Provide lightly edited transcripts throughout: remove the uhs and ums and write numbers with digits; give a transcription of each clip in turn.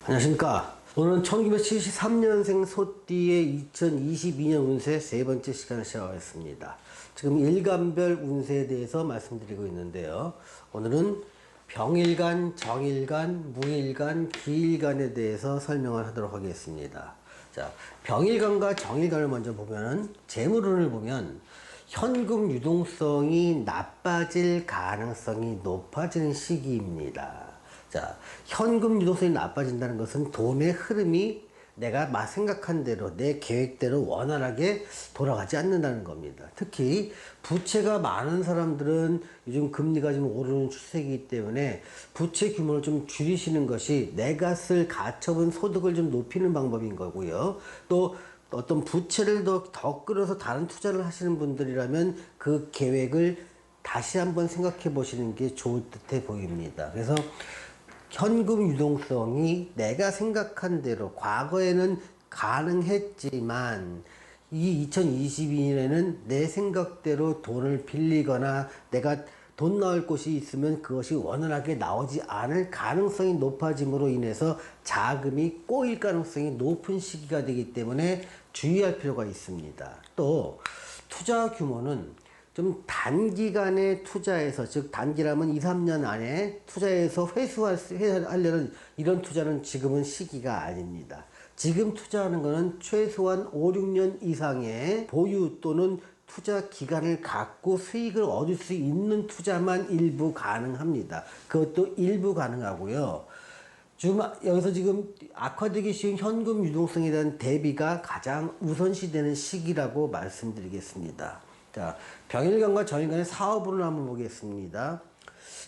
안녕하십니까. 오늘은 1973년생 소띠의 2022년 운세 세 번째 시간을 시작하겠습니다. 지금 일간별 운세에 대해서 말씀드리고 있는데요. 오늘은 병일간, 정일간, 무일간, 기일간에 대해서 설명을 하도록 하겠습니다. 자, 병일간과 정일간을 먼저 보면은 재물운을 보면 현금 유동성이 나빠질 가능성이 높아지는 시기입니다. 자, 현금 유동성이 나빠진다는 것은 돈의 흐름이 내가 생각한 대로 내 계획대로 원활하게 돌아가지 않는다는 겁니다. 특히 부채가 많은 사람들은 요즘 금리가 좀 오르는 추세이기 때문에 부채 규모를 좀 줄이시는 것이 내가 쓸 가처분 소득을 좀 높이는 방법인 거고요. 또 어떤 부채를 더 끌어서 다른 투자를 하시는 분들이라면 그 계획을 다시 한번 생각해 보시는 게 좋을 듯해 보입니다. 그래서 현금 유동성이 내가 생각한 대로 과거에는 가능했지만 이 2022년에는 내 생각대로 돈을 빌리거나 내가 돈 나올 곳이 있으면 그것이 원활하게 나오지 않을 가능성이 높아짐으로 인해서 자금이 꼬일 가능성이 높은 시기가 되기 때문에 주의할 필요가 있습니다. 또 투자 규모는 좀 단기간에 투자해서, 즉 단기라면 2, 3년 안에 투자해서 회수하려는 이런 투자는 지금은 시기가 아닙니다. 지금 투자하는 거는 최소한 5, 6년 이상의 보유 또는 투자 기간을 갖고 수익을 얻을 수 있는 투자만 일부 가능합니다. 그것도 일부 가능하고요. 여기서 지금 악화되기 쉬운 현금 유동성에 대한 대비가 가장 우선시되는 시기라고 말씀드리겠습니다. 자, 병일간과 정일간의 사업으로 한번 보겠습니다.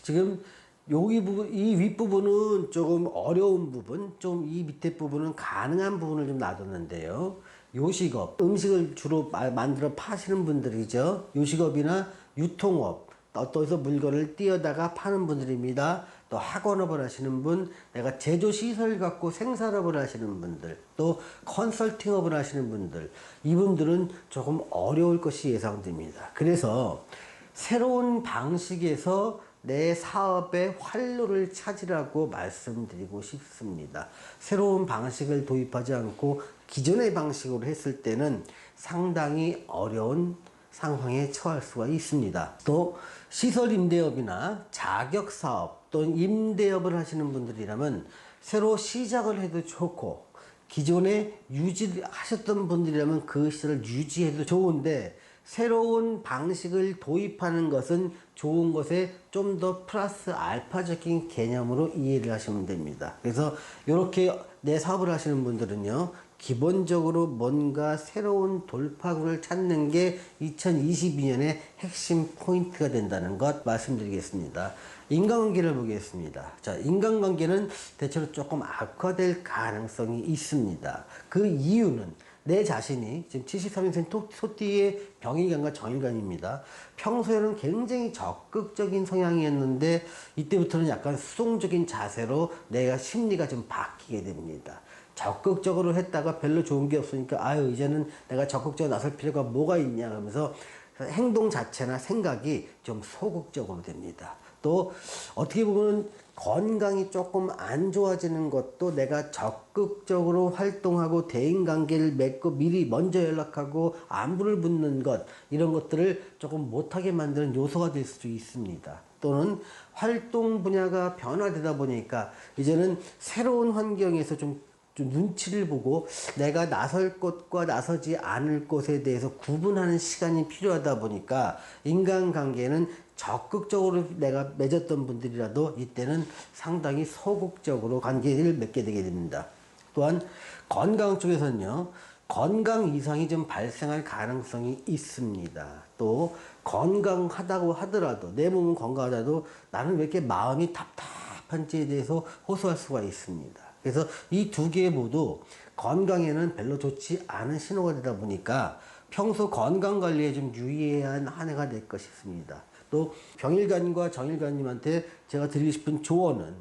지금 여기 부분, 이 윗부분은 조금 어려운 부분, 좀 이 밑에 부분은 가능한 부분을 좀 놔뒀는데요. 요식업, 음식을 주로 만들어 파시는 분들이죠. 요식업이나 유통업, 어떠해서 물건을 띄어다가 파는 분들입니다. 또 학원업을 하시는 분, 내가 제조시설 갖고 생산업을 하시는 분들, 또 컨설팅업을 하시는 분들, 이분들은 조금 어려울 것이 예상됩니다. 그래서 새로운 방식에서 내 사업의 활로를 찾으라고 말씀드리고 싶습니다. 새로운 방식을 도입하지 않고 기존의 방식으로 했을 때는 상당히 어려운 상황에 처할 수가 있습니다. 또 시설 임대업이나 자격 사업 또는 임대업을 하시는 분들이라면 새로 시작을 해도 좋고 기존에 유지하셨던 분들이라면 그 시설을 유지해도 좋은데 새로운 방식을 도입하는 것은 좋은 것에 좀 더 플러스 알파적인 개념으로 이해를 하시면 됩니다. 그래서 이렇게 내 사업을 하시는 분들은요, 기본적으로 뭔가 새로운 돌파구를 찾는 게 2022년의 핵심 포인트가 된다는 것 말씀드리겠습니다. 인간관계를 보겠습니다. 자, 인간관계는 대체로 조금 악화될 가능성이 있습니다. 그 이유는 내 자신이 지금 73년생 소띠의 병일간과 정일간입니다. 평소에는 굉장히 적극적인 성향이었는데 이때부터는 약간 수동적인 자세로 내가 심리가 좀 바뀌게 됩니다. 적극적으로 했다가 별로 좋은 게 없으니까 아유 이제는 내가 적극적으로 나설 필요가 뭐가 있냐 하면서 행동 자체나 생각이 좀 소극적으로 됩니다. 또 어떻게 보면 건강이 조금 안 좋아지는 것도 내가 적극적으로 활동하고 대인관계를 맺고 미리 먼저 연락하고 안부를 묻는 것, 이런 것들을 조금 못하게 만드는 요소가 될 수도 있습니다. 또는 활동 분야가 변화되다 보니까 이제는 새로운 환경에서 좀 눈치를 보고 내가 나설 곳과 나서지 않을 곳에 대해서 구분하는 시간이 필요하다 보니까 인간관계는 적극적으로 내가 맺었던 분들이라도 이때는 상당히 소극적으로 관계를 맺게 되게 됩니다. 또한 건강 쪽에서는요, 건강 이상이 좀 발생할 가능성이 있습니다. 또 건강하다고 하더라도, 내 몸은 건강하다도 나는 왜 이렇게 마음이 답답한지에 대해서 호소할 수가 있습니다. 그래서 이 두 개 모두 건강에는 별로 좋지 않은 신호가 되다 보니까 평소 건강 관리에 좀 유의해야 하는 한 해가 될 것이습니다. 또 병일간과 정일간님한테 제가 드리고 싶은 조언은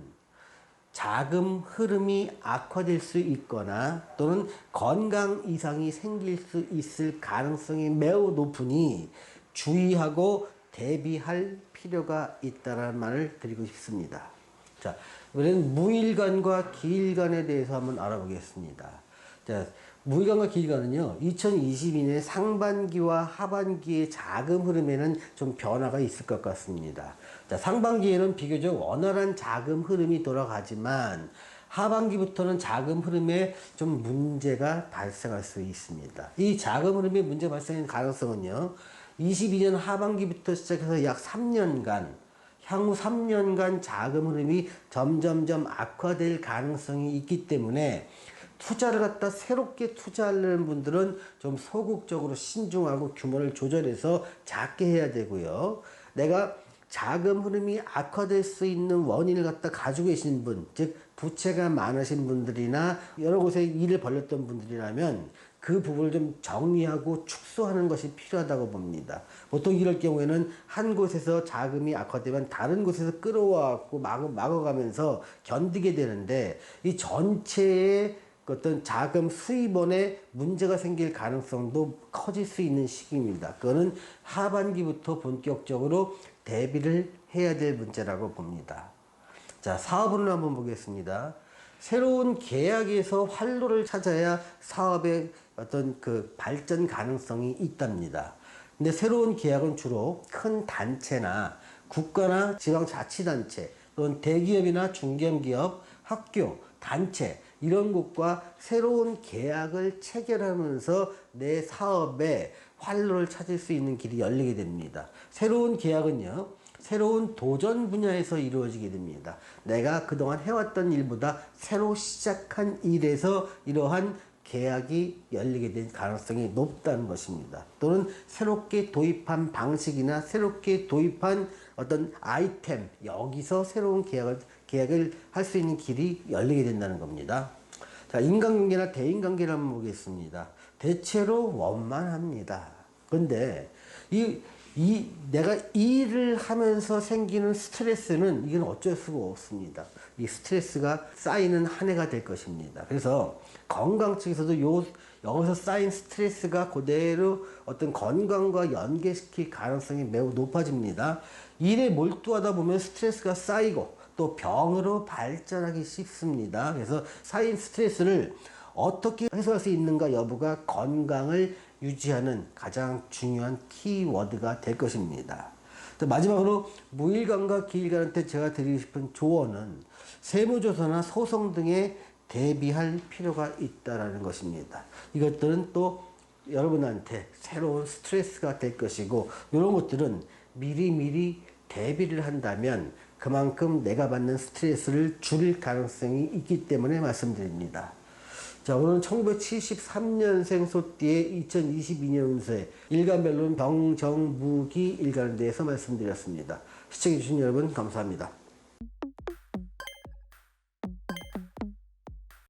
자금 흐름이 악화될 수 있거나 또는 건강 이상이 생길 수 있을 가능성이 매우 높으니 주의하고 대비할 필요가 있다는 말을 드리고 싶습니다. 자, 이번에는 무일간과 기일간에 대해서 한번 알아보겠습니다. 자, 무일간과 기일간은요, 2022년 상반기와 하반기의 자금 흐름에는 좀 변화가 있을 것 같습니다. 자, 상반기에는 비교적 원활한 자금 흐름이 돌아가지만, 하반기부터는 자금 흐름에 좀 문제가 발생할 수 있습니다. 이 자금 흐름에 문제 발생의 가능성은요, 22년 하반기부터 시작해서 약 3년간, 향후 3년간 자금 흐름이 점점점 악화될 가능성이 있기 때문에 투자를 갖다 새롭게 투자하려는 분들은 좀 소극적으로 신중하고 규모를 조절해서 작게 해야 되고요. 내가 자금 흐름이 악화될 수 있는 원인을 갖다 가지고 계신 분, 즉 부채가 많으신 분들이나 여러 곳에 일을 벌였던 분들이라면 그 부분을 좀 정리하고 축소하는 것이 필요하다고 봅니다. 보통 이럴 경우에는 한 곳에서 자금이 악화되면 다른 곳에서 끌어와갖고 막아가면서 견디게 되는데, 이 전체의 어떤 자금 수입원에 문제가 생길 가능성도 커질 수 있는 시기입니다. 그거는 하반기부터 본격적으로 대비를 해야 될 문제라고 봅니다. 자, 사업으로 한번 보겠습니다. 새로운 계약에서 활로를 찾아야 사업의 어떤 그 발전 가능성이 있답니다. 근데 새로운 계약은 주로 큰 단체나 국가나 지방자치단체 또는 대기업이나 중견기업, 학교, 단체 이런 곳과 새로운 계약을 체결하면서 내 사업에 활로를 찾을 수 있는 길이 열리게 됩니다. 새로운 계약은요, 새로운 도전 분야에서 이루어지게 됩니다. 내가 그동안 해왔던 일보다 새로 시작한 일에서 이러한 계약이 열리게 된 가능성이 높다는 것입니다. 또는 새롭게 도입한 방식이나 새롭게 도입한 어떤 아이템, 여기서 새로운 계약을 할 수 있는 길이 열리게 된다는 겁니다. 자, 인간관계나 대인관계를 한번 보겠습니다. 대체로 원만합니다. 근데 내가 일을 하면서 생기는 스트레스는 이건 어쩔 수가 없습니다. 이 스트레스가 쌓이는 한 해가 될 것입니다. 그래서 건강 측에서도 여기서 쌓인 스트레스가 그대로 어떤 건강과 연계시킬 가능성이 매우 높아집니다. 일에 몰두하다 보면 스트레스가 쌓이고 또 병으로 발전하기 쉽습니다. 그래서 쌓인 스트레스를 어떻게 해소할 수 있는가 여부가 건강을 유지하는 가장 중요한 키워드가 될 것입니다. 마지막으로 무일간과 기일간한테 제가 드리고 싶은 조언은 세무조사나 소송 등에 대비할 필요가 있다는 것입니다. 이것들은 또 여러분한테 새로운 스트레스가 될 것이고, 이런 것들은 미리미리 대비를 한다면 그만큼 내가 받는 스트레스를 줄일 가능성이 있기 때문에 말씀드립니다. 자, 오늘은 1973년생 소띠의 2022년 운세 일간별로는 병정무기 일간에 대해서 말씀드렸습니다. 시청해주신 여러분 감사합니다.